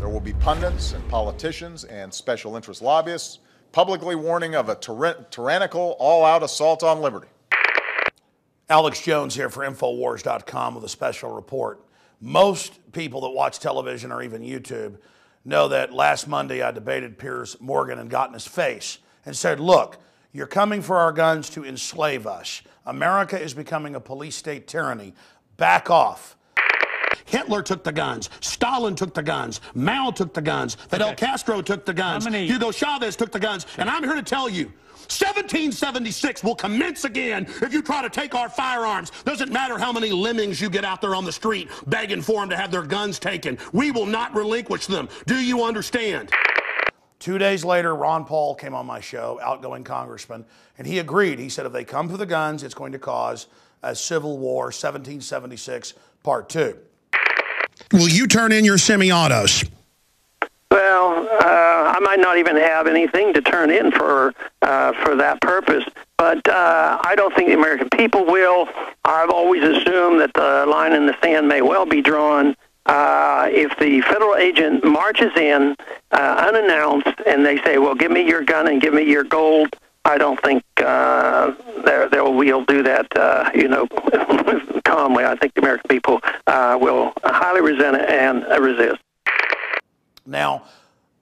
There will be pundits and politicians and special interest lobbyists publicly warning of a tyrannical, all-out assault on liberty. Alex Jones here for Infowars.com with a special report. Most people that watch television or even YouTube know that last Monday I debated Piers Morgan and got in his face and said, look, you're coming for our guns to enslave us. America is becoming a police state tyranny. Back off. Hitler took the guns. Stalin took the guns. Mao took the guns. Fidel Castro took the guns. Hugo Chavez took the guns. And I'm here to tell you, 1776 will commence again if you try to take our firearms. Doesn't matter how many lemmings you get out there on the street begging for them to have their guns taken. We will not relinquish them. Do you understand? 2 days later, Ron Paul came on my show, outgoing congressman, and he agreed. He said if they come for the guns, it's going to cause a civil war, 1776, part 2. Will you turn in your semi-autos? Well, I might not even have anything to turn in for that purpose, but I don't think the American people will. I've always assumed that the line in the sand may well be drawn. If the federal agent marches in unannounced and they say, well, give me your gun and give me your gold, I don't think we'll do that, calmly. I think the American people will highly resent it and resist. Now,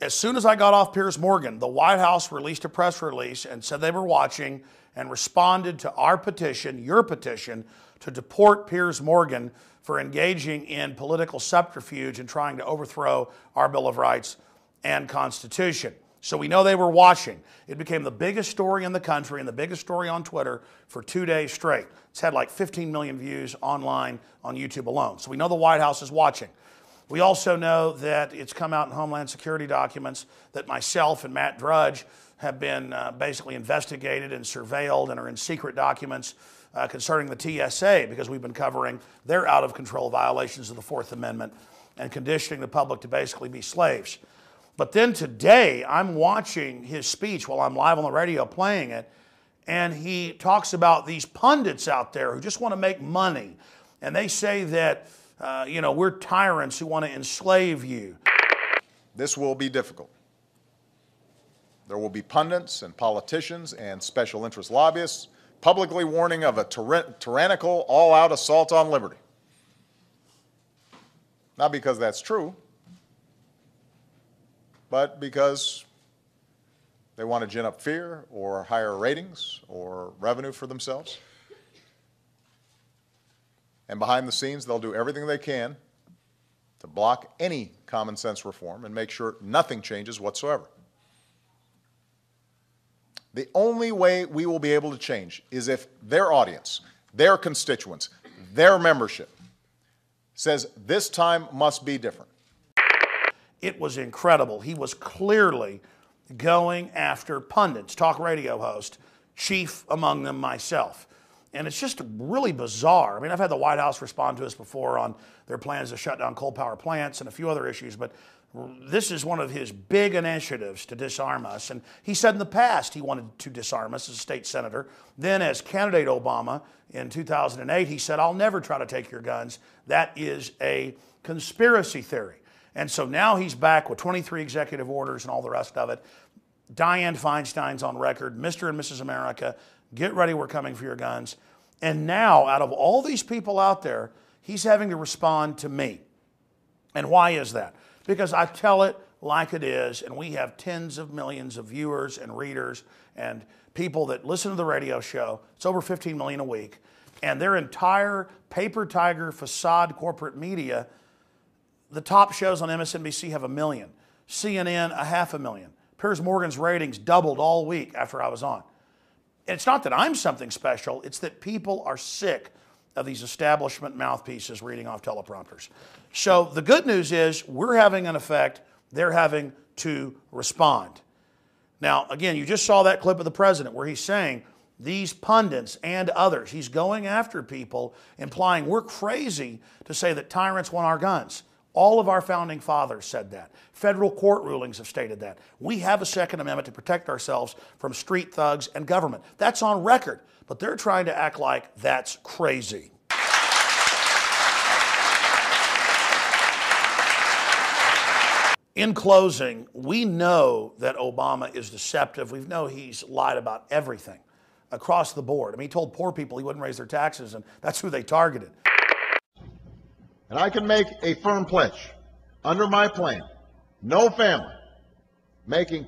as soon as I got off Piers Morgan, the White House released a press release and said they were watching and responded to our petition, your petition, to deport Piers Morgan for engaging in political subterfuge and trying to overthrow our Bill of Rights and Constitution. So we know they were watching. It became the biggest story in the country and the biggest story on Twitter for 2 days straight. It's had like 15 million views online on YouTube alone. So we know the White House is watching. We also know that it's come out in Homeland Security documents that myself and Matt Drudge have been basically investigated and surveilled and are in secret documents concerning the TSA because we've been covering their out-of-control violations of the Fourth Amendment and conditioning the public to basically be slaves. But then today, I'm watching his speech while I'm live on the radio playing it, and he talks about these pundits out there who just want to make money. And they say that, we're tyrants who want to enslave you. This will be difficult. There will be pundits and politicians and special interest lobbyists publicly warning of a tyrannical, all-out assault on liberty. Not because that's true, but because they want to gin up fear or higher ratings or revenue for themselves. And behind the scenes, they'll do everything they can to block any common sense reform and make sure nothing changes whatsoever. The only way we will be able to change is if their audience, their constituents, their membership says this time must be different. It was incredible. He was clearly going after pundits, talk radio host, chief among them myself. And it's just really bizarre. I mean, I've had the White House respond to us before on their plans to shut down coal power plants and a few other issues, but this is one of his big initiatives to disarm us. And he said in the past he wanted to disarm us as a state senator. Then as candidate Obama in 2008, he said, I'll never try to take your guns. That is a conspiracy theory. And so now he's back with 23 executive orders and all the rest of it. Dianne Feinstein's on record, Mr. and Mrs. America, get ready, we're coming for your guns. And now, out of all these people out there, he's having to respond to me. And why is that? Because I tell it like it is, and we have tens of millions of viewers and readers and people that listen to the radio show. It's over 15 million a week. And their entire paper tiger facade corporate media, the top shows on MSNBC have 1 million. CNN, 500,000. Piers Morgan's ratings doubled all week after I was on. And it's not that I'm something special, it's that people are sick of these establishment mouthpieces reading off teleprompters. So the good news is we're having an effect, they're having to respond. Now, again, you just saw that clip of the president where he's saying these pundits and others, he's going after people, implying we're crazy to say that tyrants want our guns. All of our founding fathers said that. Federal court rulings have stated that. We have a Second Amendment to protect ourselves from street thugs and government. That's on record, but they're trying to act like that's crazy. In closing, we know that Obama is deceptive. We know he's lied about everything across the board. I mean, he told poor people he wouldn't raise their taxes, and that's who they targeted. And I can make a firm pledge. Under my plan, no family making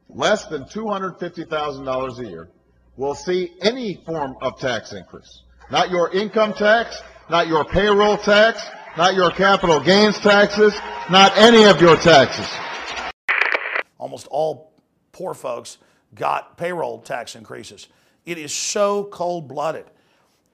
less than $250,000 a year will see any form of tax increase. Not your income tax, not your payroll tax, not your capital gains taxes, not any of your taxes. Almost all poor folks got payroll tax increases. It is so cold-blooded.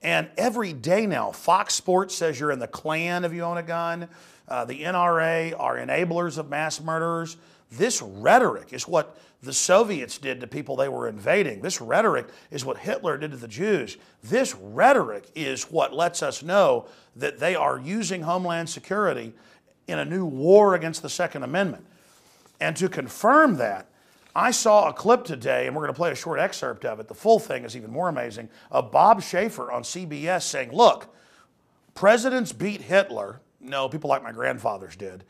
And every day now, Fox Sports says you're in the Klan if you own a gun. The NRA are enablers of mass murderers. This rhetoric is what the Soviets did to people they were invading. This rhetoric is what Hitler did to the Jews. This rhetoric is what lets us know that they are using Homeland Security in a new war against the Second Amendment. And to confirm that, I saw a clip today, and we're going to play a short excerpt of it. The full thing is even more amazing, of Bob Schaefer on CBS saying, look, presidents beat Hitler. No, people like my grandfathers did.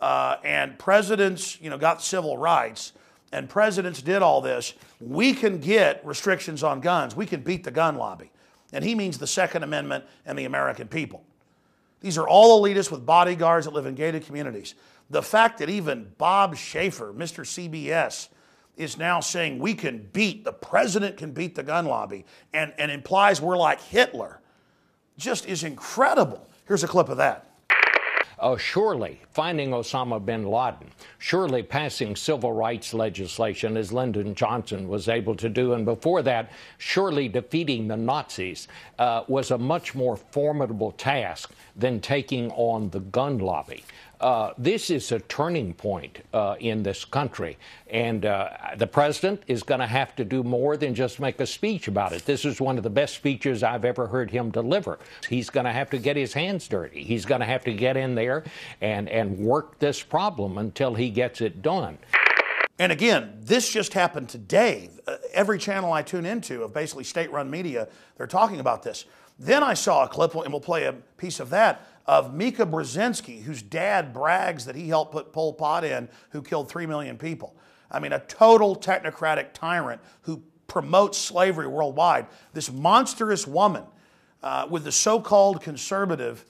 And presidents, got civil rights, and presidents did all this. We can get restrictions on guns. We can beat the gun lobby. And he means the Second Amendment and the American people. These are all elitists with bodyguards that live in gated communities. The fact that even Bob Schaefer, Mr. CBS, is now saying the president can beat the gun lobby and implies we're like Hitler, just is incredible. Here's a clip of that. Surely finding Osama bin Laden, surely passing civil rights legislation as Lyndon Johnson was able to do, and before that, surely defeating the Nazis was a much more formidable task than taking on the gun lobby. This is a turning point in this country, and the president is going to have to do more than just make a speech about it. This is one of the best speeches I've ever heard him deliver. He's going to have to get his hands dirty. He's going to have to get in there and work this problem until he gets it done. And again, this just happened today. Every channel I tune into of basically state-run media, they're talking about this. Then I saw a clip, and we'll play a piece of that, of Mika Brzezinski, whose dad brags that he helped put Pol Pot in, who killed 3 million people. I mean, a total technocratic tyrant who promotes slavery worldwide. This monstrous woman with the so-called conservative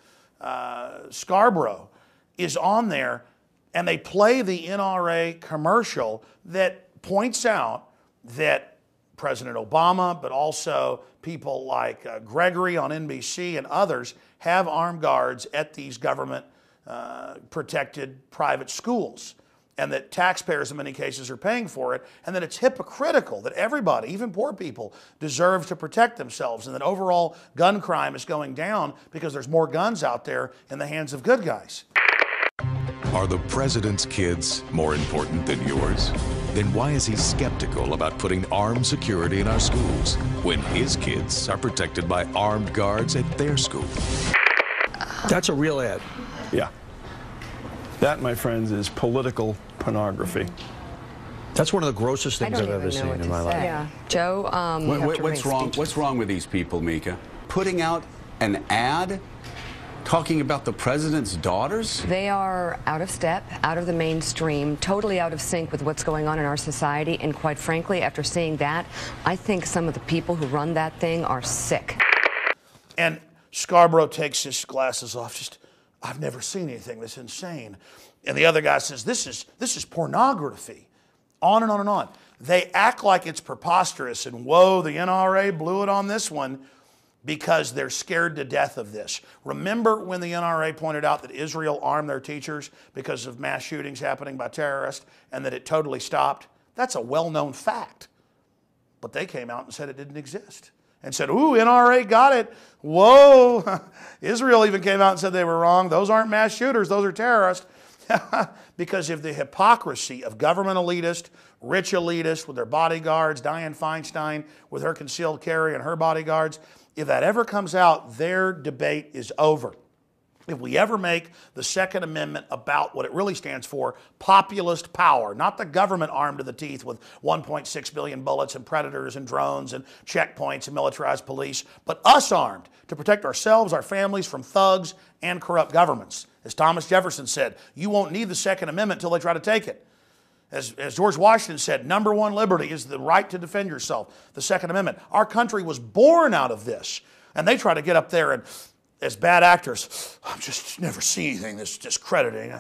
Scarborough is on there, and they play the NRA commercial that points out that President Obama, but also people like Gregory on NBC and others have armed guards at these government protected private schools, and that taxpayers in many cases are paying for it, and that it's hypocritical that everybody, even poor people, deserve to protect themselves, and that overall gun crime is going down because there's more guns out there in the hands of good guys. Are the president's kids more important than yours? Then why is he skeptical about putting armed security in our schools when his kids are protected by armed guards at their school? That's a real ad. Yeah. That, my friends, is political pornography. That's one of the grossest things I've ever seen in my life. Yeah. Joe, what's wrong with these people, Mika? Putting out an ad talking about the president's daughters? They are out of step, out of the mainstream, totally out of sync with what's going on in our society. And quite frankly, after seeing that, I think some of the people who run that thing are sick. And Scarborough takes his glasses off. I've never seen anything this insane. And the other guy says, this is pornography. On and on and on. They act like it's preposterous, and whoa, the NRA blew it on this one, because they're scared to death of this. Remember when the NRA pointed out that Israel armed their teachers because of mass shootings happening by terrorists, and that it totally stopped? That's a well-known fact. But they came out and said it didn't exist. And said, ooh, NRA got it. Whoa. Israel even came out and said they were wrong. Those aren't mass shooters, those are terrorists. Because of the hypocrisy of government elitists, rich elitists with their bodyguards, Dianne Feinstein with her concealed carry and her bodyguards. If that ever comes out, their debate is over. if we ever make the Second Amendment about what it really stands for, populist power, not the government armed to the teeth with 1.6 billion bullets and predators and drones and checkpoints and militarized police, but us armed to protect ourselves, our families from thugs and corrupt governments. As Thomas Jefferson said, you won't need the Second Amendment until they try to take it. As George Washington said, number one liberty is the right to defend yourself, the Second Amendment. Our country was born out of this, and they try to get up there and as bad actors, I've just never seen anything that's discrediting.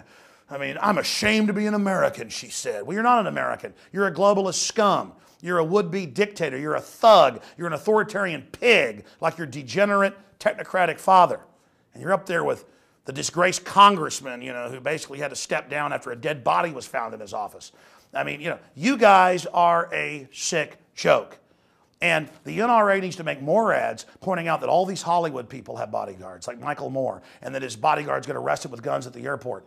I mean, I'm ashamed to be an American, she said. Well, you're not an American. You're a globalist scum. You're a would-be dictator. You're a thug. You're an authoritarian pig, like your degenerate technocratic father. And you're up there with the disgraced congressman, who basically had to step down after a dead body was found in his office. I mean, you guys are a sick joke. And the NRA needs to make more ads pointing out that all these Hollywood people have bodyguards, like Michael Moore, and that his bodyguards get arrested with guns at the airport.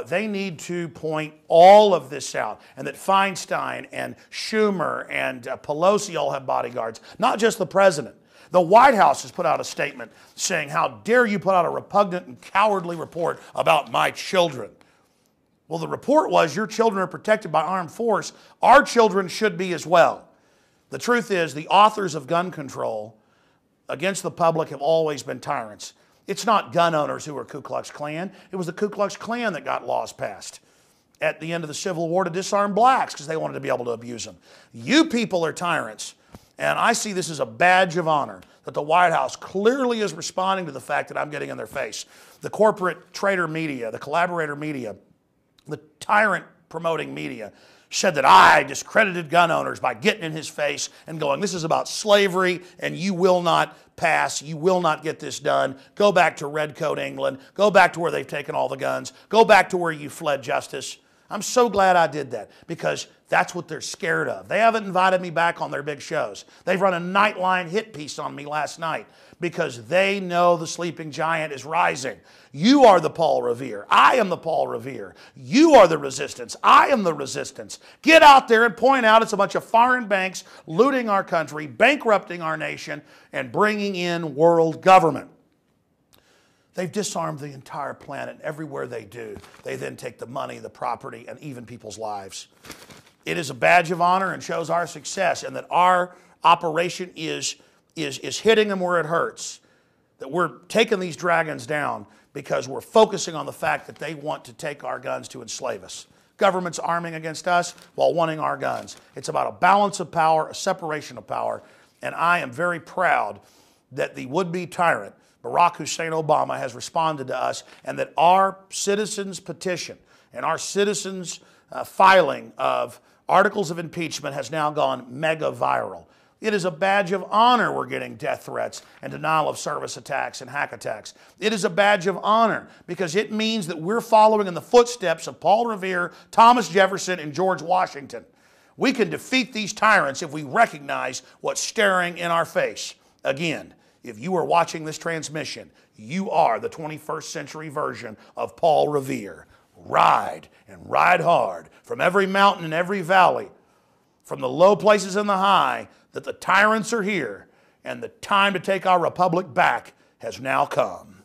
They need to point all of this out, and that Feinstein and Schumer and Pelosi all have bodyguards, not just the president. The White House has put out a statement saying, how dare you put out a repugnant and cowardly report about my children. Well, the report was your children are protected by armed force. Our children should be as well. The truth is, the authors of gun control against the public have always been tyrants. It's not gun owners who are Ku Klux Klan. It was the Ku Klux Klan that got laws passed at the end of the Civil War to disarm blacks because they wanted to be able to abuse them. You people are tyrants, and I see this as a badge of honor that the White House clearly is responding to the fact that I'm getting in their face. The corporate traitor media, the collaborator media, the tyrant promoting media said that I discredited gun owners by getting in his face and going, this is about slavery and you will not pass, you will not get this done. Go back to Redcoat, England. Go back to where they've taken all the guns. Go back to where you fled justice. I'm so glad I did that because that's what they're scared of. They haven't invited me back on their big shows. They've run a Nightline hit piece on me last night because they know the sleeping giant is rising. You are the Paul Revere. I am the Paul Revere. You are the resistance. I am the resistance. Get out there and point out it's a bunch of foreign banks looting our country, bankrupting our nation, and bringing in world government. They've disarmed the entire planet. Everywhere they do, they then take the money, the property, and even people's lives. It is a badge of honor and shows our success and that our operation is hitting them where it hurts. That we're taking these dragons down because we're focusing on the fact that they want to take our guns to enslave us. Government's arming against us while wanting our guns. It's about a balance of power, a separation of power, and I am very proud that the would-be tyrant, Barack Hussein Obama, has responded to us and that our citizens' petition and our citizens' filing of articles of impeachment has now gone mega viral. It is a badge of honor we're getting death threats and denial of service attacks and hack attacks. It is a badge of honor because it means that we're following in the footsteps of Paul Revere, Thomas Jefferson, and George Washington. We can defeat these tyrants if we recognize what's staring in our face. Again, if you are watching this transmission, you are the 21st century version of Paul Revere. Ride and ride hard from every mountain and every valley, from the low places and the high, that the tyrants are here and the time to take our republic back has now come.